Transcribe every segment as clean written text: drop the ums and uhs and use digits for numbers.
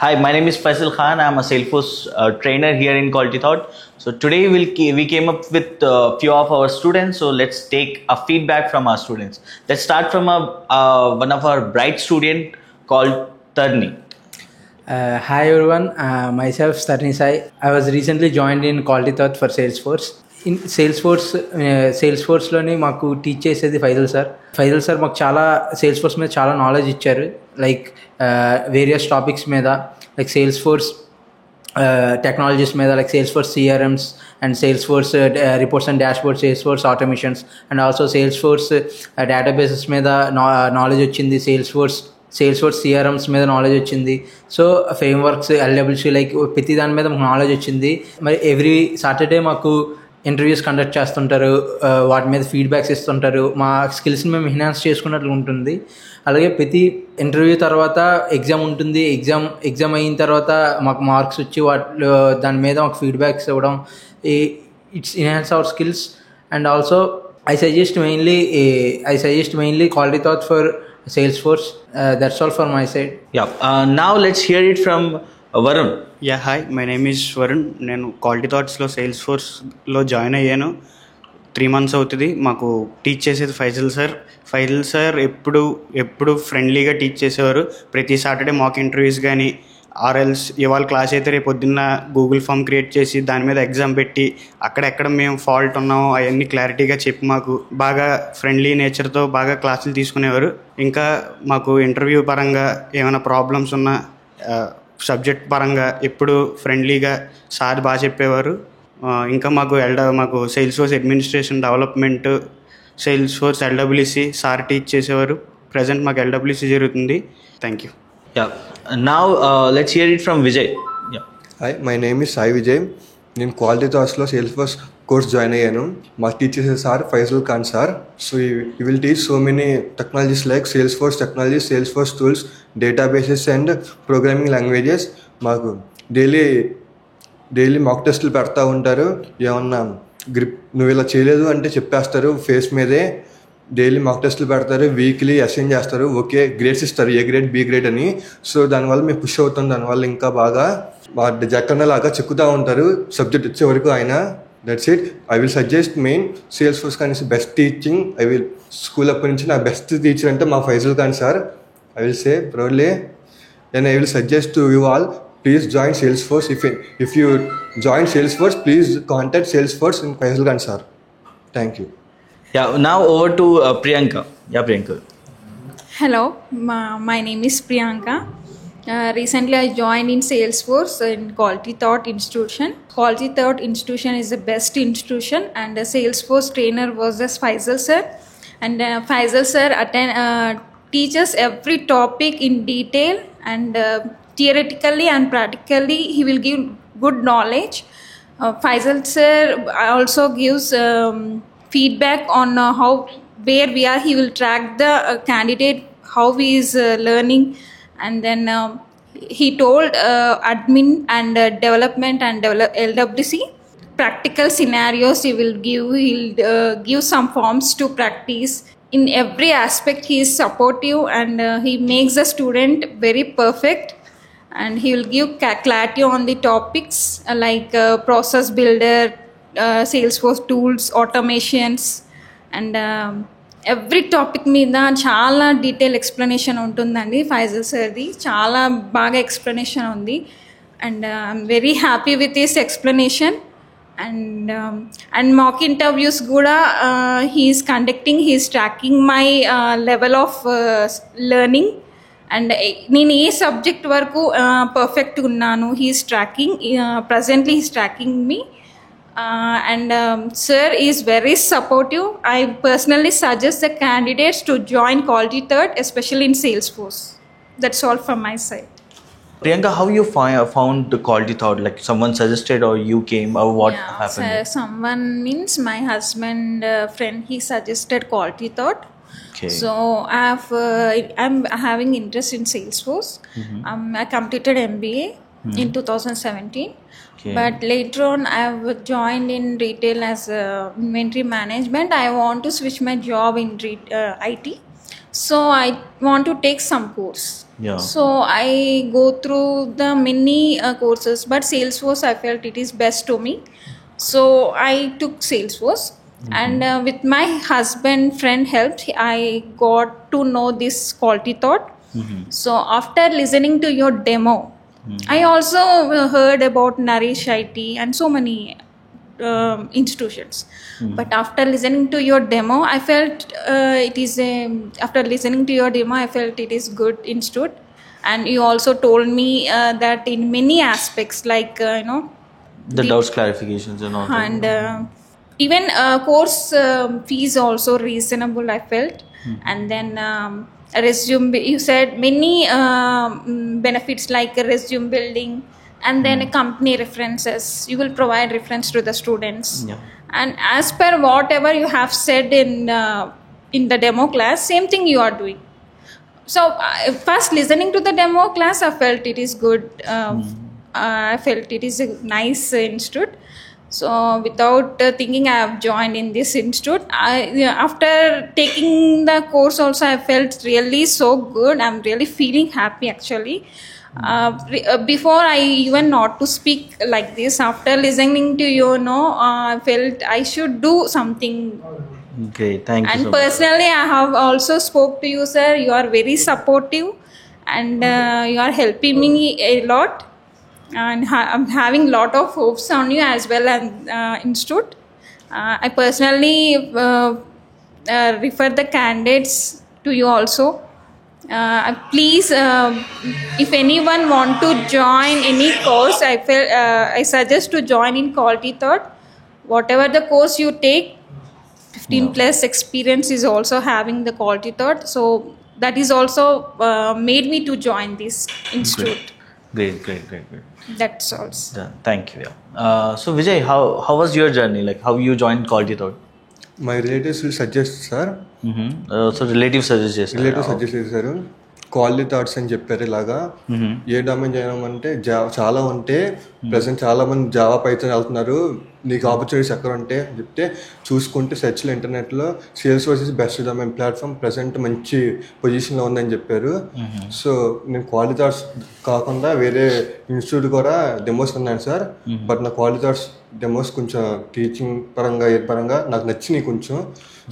Hi, my name is Faisal Khan. I'm a Salesforce trainer here in Quality Thought. So today we came up with a few of our students. So let's take a feedback from our students. Let's start from one of our bright student called Tarni. Hi everyone, myself Tarni Sai. I was recently joined in Quality Thought for Salesforce. In Salesforceలోని మాకు teach చేసేది Faisal sir మాకు చాలా Salesforce మీద చాలా knowledge ఇచ్చారు. Like various topics మీద, like Salesforce technologies మీద, like Salesforce CRMs and Salesforce reports and dashboard, Salesforce automations and also Salesforce databases మీద నాలెడ్జ్ వచ్చింది. సేల్స్ఫోర్స్ సిఆర్ఎమ్స్ మీద నాలెడ్జ్ వచ్చింది. సో ఫ్రేమ్వర్క్స్, ఎల్డబ్ల్యూసీ, లైక్ ప్రతి దాని మీద మాకు నాలెడ్జ్ వచ్చింది. మరి ఎవ్రీ సాటర్డే మాకు ఇంటర్వ్యూస్ కండక్ట్ చేస్తుంటారు, వాటి మీద ఫీడ్బ్యాక్స్ ఇస్తుంటారు. మా స్కిల్స్ని మేము ఎన్హాన్స్ చేసుకున్నట్లు ఉంటుంది. అలాగే ప్రతి ఇంటర్వ్యూ తర్వాత ఎగ్జామ్ ఉంటుంది. ఎగ్జామ్ అయిన తర్వాత మాకు మార్క్స్ వచ్చి దాని మీద మాకు ఫీడ్బ్యాక్స్ ఇవ్వడం, it's enhance our skills. And also I suggest mainly Quality Thought for Salesforce. That's all from my side. Yeah. Now let's hear it from Varun. Yeah hi, my name is Varun. నేను quality థాట్స్లో సేల్స్ఫోర్స్లో join అయ్యాను. 3 months అవుతుంది. మాకు teach చేసేది Faisal sir ఎప్పుడు ఫ్రెండ్లీగా teach చేసేవారు. ప్రతి Saturday mock interviews కానీ, ఆర్ఎల్స్ ఇవాళ క్లాస్ అయితే రేపు పొద్దున్న గూగుల్ ఫామ్ క్రియేట్ చేసి దాని మీద ఎగ్జామ్ పెట్టి అక్కడెక్కడ మేము ఫాల్ట్ ఉన్నామో అవన్నీ క్లారిటీగా చెప్పి మాకు బాగా ఫ్రెండ్లీ నేచర్తో బాగా క్లాసులు తీసుకునేవారు. ఇంకా మాకు ఇంటర్వ్యూ పరంగా ఏమైనా ప్రాబ్లమ్స్ ఉన్నా, సబ్జెక్ట్ పరంగా ఎప్పుడు ఫ్రెండ్లీగా సార్ బాగా చెప్పేవారు. ఇంకా మాకు Salesforce administration development, Salesforce LWC sir teach చేసేవారు. ప్రజెంట్ మాకు ఎల్డబ్ల్యూసీ జరుగుతుంది. Thank you. Yeah. Now let's hear it from Vijay. Yeah. Hi, my name is Sai Vijay. నేను క్వాలిటీ థాట్స్లో సేల్స్ఫోర్స్ కోర్స్ జాయిన్ అయ్యాను. మా teacher sir Faisal Khan sir. So he will teach so many technologies like Salesforce technologies, Salesforce tools, databases and programming languages. మాకు daily mock టెస్టులు పెడతా ఉంటారు. ఏమన్నా నువ్వు ఇలా చేయలేదు అంటే చెప్పేస్తారు ఫేస్ మీదే. డైలీ మాక్ టెస్టులు పెడతారు, వీక్లీ అసైన్ చేస్తారు, ఓకే గ్రేడ్స్ ఇస్తారు, ఏ గ్రేడ్, బి గ్రేడ్ అని. సో దానివల్ల మేము పుష్ అవుతాం. దానివల్ల ఇంకా బాగా జక్కన్న లాగా చెక్కుతూ ఉంటారు సబ్జెక్ట్ వచ్చే వరకు ఆయన. That's it. I will suggest main Salesforce Khan is best teaching. School అప్పటి నుంచి నా బెస్ట్ టీచర్ అంటే మా Faisal Khan sir. I will say proudly and I will suggest to you all, please join Salesforce. If you join Salesforce, please contact Salesforce and Faisal Khan sir. Thank you. Yeah. Now over to Priyanka. Yeah, Priyanka. Hello, my name is Priyanka. Recently I joined in Salesforce in Quality Thought Institution. Quality Thought Institution is the best institution, and the Salesforce trainer was this Faisal sir. And Faisal sir teaches every topic in detail, and theoretically and practically he will give good knowledge. Faisal sir also gives feedback on where we are. He will track the candidate, how he is learning. And then he told admin and development and LWC practical scenarios he will give. He'll give some forms to practice. In every aspect he is supportive, and he makes the student very perfect. And he will give clarity on the topics like process builder, Salesforce tools, automations, and every topic మీద చాలా detail explanation ఉంటుందండి. ఫైజల్ సార్ది చాలా బాగా explanation ఉంది. And I'm very happy with this explanation. And mock interviews కూడా he's conducting, he's tracking my level of learning. And నేను ఏ subject వరకు పర్ఫెక్ట్ ఉన్నాను, he's tracking, presently he's tracking me. And sir is very supportive. I personally suggest the candidates to join Quality Thought, especially in Salesforce. That's all from my side. Priyanka, how you found the Quality Thought? Like someone suggested or you came, or what happened? Someone means my husband friend, he suggested Quality Thought. Okay. So I'm having interest in Salesforce. I completed MBA in 2017. Okay. But later on I've joined in retail as inventory management. I want to switch my job in IT. So I want to take some course. Yeah. So I go through the many courses, but Salesforce I felt it is best to me. So I took Salesforce, and with my husband friend helped, I got to know this Quality Thought. So after listening to your demo, I also heard about Naresh IT and so many institutions. But after listening to your demo, I felt it is a after listening to your demo, I felt it is good institute. And you also told me that in many aspects, like The doubts clarifications and all that. and even course fees also reasonable, I felt. And then resume, you said many benefits like resume building, and then company references, you will provide reference to the students. Yeah. And as per whatever you have said in the demo class, same thing you are doing. So first listening to the demo class, I felt it is good. I felt it is a nice institute. So without thinking, I have joined in this institute. After taking the course also, I felt really so good. I'm really feeling happy actually. Before I even not to speak like this, after listening to you, I felt I should do something. Great, thank you And so much. personally, I have also spoke to you, sir. You are very supportive, and you are helping me a lot. And I'm having lot of hopes on you as well as institute. I personally refer the candidates to you also. Please, if anyone want to join any course, I suggest to join in Quality Thought. Whatever the course you take, 15 plus experience is also having the Quality Thought. So that is also made me to join this institute. Great. That's all. Yeah, thank you. Yeah. So Vijay, how was your journey? Like how you joined Quality Thought? My relatives will suggest, sir. So relatives suggest చేశారు. Relative suggest చేశారు. Quality thoughts అని చెప్పారు. ఇలాగా ఏ domain చేయమంటే చాలా ఉంటే present చాలా మంది జావా పైథాన్ వెళ్తున్నారు, నీకు ఆపర్చునిటీస్ ఎక్కడ ఉంటే చెప్తే చూసుకుంటే సెర్చ్లో ఇంటర్నెట్లో Salesforce is best domain platform, present మంచి పొజిషన్లో ఉందని చెప్పారు. సో నేను క్వాలిటీ థాట్స్ కాకుండా వేరే ఇన్స్టిట్యూట్ కూడా డెమోస్ ఉన్నాను సార్. బట్ నా క్వాలిటీ థాట్స్ డెమోస్ కొంచెం టీచింగ్ పరంగా ఏ పరంగా నాకు నచ్చినాయి కొంచెం.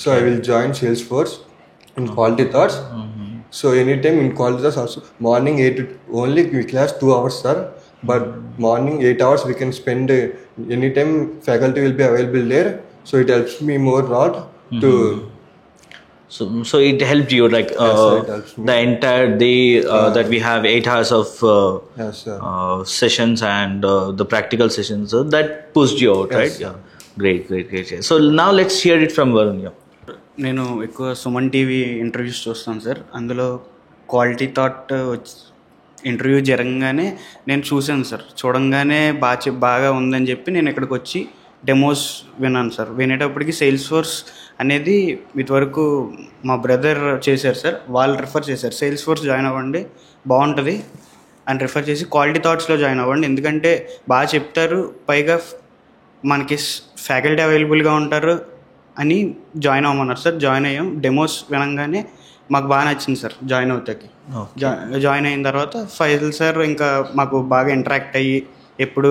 So I will join Salesforce in Quality Thoughts. So anytime in Quality Thoughts also morning 8 only we class 2 hours sir, but morning 8 hours we can spend anytime faculty will be available there. So it helps me more lot to So it helped you like sir, it helps me. the entire day that we have 8 hours of yes sir. sessions and the practical sessions that pushed you out, Yes, right? sir. Yeah. Great. So now let's hear it from Varun. Yeah. నేను ఎక్కువ Suman TV interviews చూస్తాను sir. అందులో quality thought interview జరగగానే నేను చూశాను sir. చూడంగానే బాగా ఉందని చెప్పి నేను ఇక్కడికి వచ్చి డెమోస్ విన్నాను సార్. వినేటప్పటికి Salesforce అనేది ఇదివరకు మా బ్రదర్ చేశారు సార్, వాళ్ళు రిఫర్ చేశారు Salesforce జాయిన్ అవ్వండి బాగుంటుంది అని రిఫర్ చేసి క్వాలిటీ థాట్స్లో జాయిన్ అవ్వండి, ఎందుకంటే బాగా చెప్తారు, పైగా మనకి ఫ్యాకల్టీ అవైలబుల్గా ఉంటారు అని జాయిన్ అవ్వమన్నారు సార్. జాయిన్ అయ్యాం. డెమోస్ వినంగానే మాకు బాగా నచ్చింది సార్. జాయిన్ అవుతాకి జాయిన్ అయిన తర్వాత ఫైజల్ సార్ ఇంకా మాకు బాగా ఇంటరాక్ట్ అయ్యి ఎప్పుడు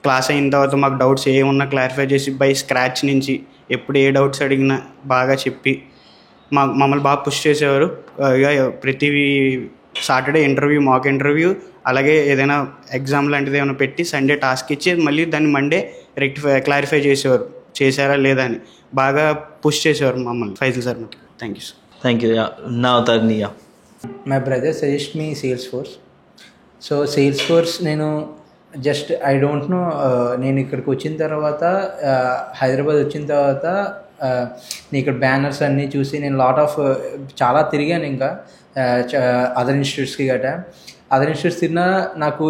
క్లాస్ అయిన తర్వాత మాకు డౌట్స్ ఏమున్నా క్లారిఫై చేసి బై స్క్రాచ్ నుంచి ఎప్పుడు ఏ డౌట్స్ అడిగినా బాగా చెప్పి మమ్మల్ని బాగా పుష్ చేసేవారు. ప్రతి సాటర్డే ఇంటర్వ్యూ, మాక్ ఇంటర్వ్యూ, అలాగే ఏదైనా ఎగ్జామ్ లాంటిది ఏమైనా పెట్టి సండే టాస్క్ ఇచ్చి మళ్ళీ దాన్ని మండే క్లారిఫై చేసేవారు చేశారా లేదా అని బాగా పుష్ చేసేవారు మమ్మల్ని Faizal sir. Thank you sir. Thank you. Yeah. Now Tarni. Yeah. My brother suggest me Salesforce. So Salesforce నేను జస్ట్ ఐ డోంట్ నో, నేను ఇక్కడికి వచ్చిన తర్వాత హైదరాబాద్ వచ్చిన తర్వాత నేను ఇక్కడ బ్యానర్స్ అన్నీ చూసి నేను చాలా తిరిగాను. ఇంకా అదర్ ఇన్స్టిట్యూట్స్కి గట్రా అదర్ ఇన్స్టిట్యూట్స్ తిన్నా నాకు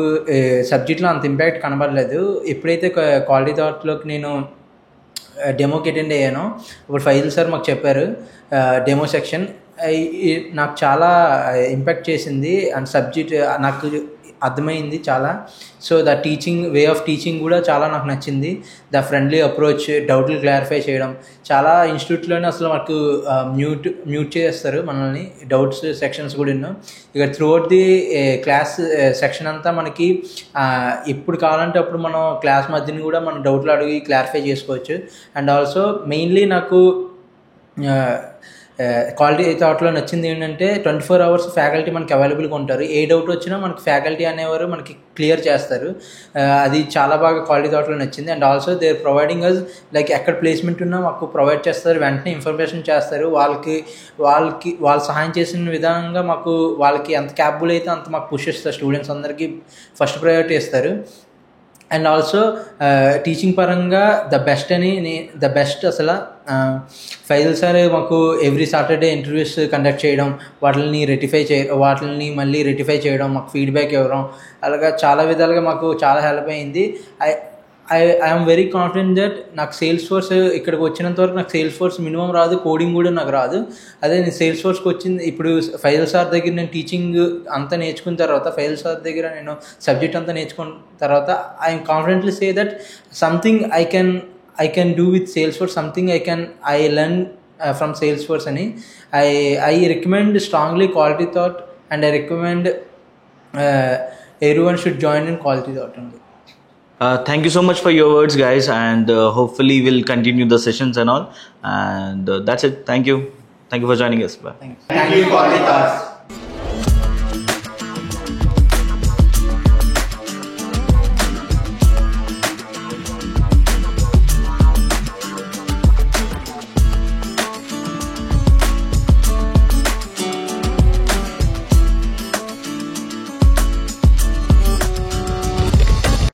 సబ్జెక్ట్లో అంత ఇంపాక్ట్ కనబడలేదు. ఎప్పుడైతే క్వాలిటీ థాట్లోకి నేను డెమోకి అటెండ్ అయ్యానో ఇప్పుడు ఫైజల్ సార్ మాకు చెప్పారు డెమో సెక్షన్, నాకు చాలా ఇంపాక్ట్ చేసింది. అండ్ సబ్జెక్ట్ నాకు అర్థమైంది చాలా. So the teaching way of teaching కూడా చాలా నాకు నచ్చింది. ద ఫ్రెండ్లీ అప్రోచ్, డౌట్లు క్లారిఫై చేయడం. చాలా ఇన్స్టిట్యూట్లోనే అసలు మాకు మ్యూట్ చేస్తారు మనల్ని, డౌట్స్ సెక్షన్స్ కూడా ఎన్నో. ఇక through out the class section అంతా మనకి ఎప్పుడు కావాలంటే అప్పుడు మనం క్లాస్ మధ్యని కూడా మనం డౌట్లు అడిగి క్లారిఫై చేసుకోవచ్చు. అండ్ ఆల్సో మెయిన్లీ నాకు క్వాలిటీ థాట్లో నచ్చింది ఏంటంటే 24 hours ఫ్యాకల్టీ మనకి అవైలబుల్గా ఉంటారు. ఏ డౌట్ వచ్చినా మనకి ఫ్యాకల్టీ అనేవారు మనకి క్లియర్ చేస్తారు. అది చాలా బాగా క్వాలిటీ థాట్లో నచ్చింది. And also they are providing us like ఎక్కడ ప్లేస్మెంట్ ఉన్నా మాకు ప్రొవైడ్ చేస్తారు, వెంటనే ఇన్ఫర్మేషన్ చేస్తారు. వాళ్ళు సహాయం చేసిన విధంగా మాకు వాళ్ళకి ఎంత క్యాపబుల్ అయితే అంత మాకు పుష్ ఇస్తారు. స్టూడెంట్స్ అందరికీ ఫస్ట్ ప్రయారిటీ ఇస్తారు. అండ్ ఆల్సో టీచింగ్ పరంగా ద బెస్ట్ అసలు ఫైజల్ సార్ మాకు ఎవ్రీ సాటర్డే ఇంటర్వ్యూస్ కండక్ట్ చేయడం, వాటిని మళ్ళీ రెటిఫై చేయడం, మాకు ఫీడ్బ్యాక్ ఇవ్వడం, అలాగా చాలా విధాలుగా మాకు చాలా హెల్ప్ అయింది. ఐఎమ్ వెరీ కాన్ఫిడెంట్ దట్ నాకు సేల్స్ ఫోర్స్ ఇక్కడికి వచ్చినంత వరకు నాకు సేల్స్ ఫోర్స్ మినిమం రాదు, కోడింగ్ కూడా నాకు రాదు. అదే నేను సేల్స్ ఫోర్స్కి వచ్చింది ఇప్పుడు ఫైజల్ సార్ దగ్గర నేను టీచింగ్ అంతా నేర్చుకున్న తర్వాత, ఫైజల్ సార్ దగ్గర నేను సబ్జెక్ట్ అంతా నేర్చుకున్న తర్వాత I'm confidently say that something I can do with Salesforce, something I learn from Salesforce ani. I recommend strongly Quality Thought, and I recommend everyone should join in Quality Thought only. Thank you so much for your words, guys, and hopefully we'll continue the sessions and all. And that's it. Thank you for joining us. Bye. Thank you Quality Thought.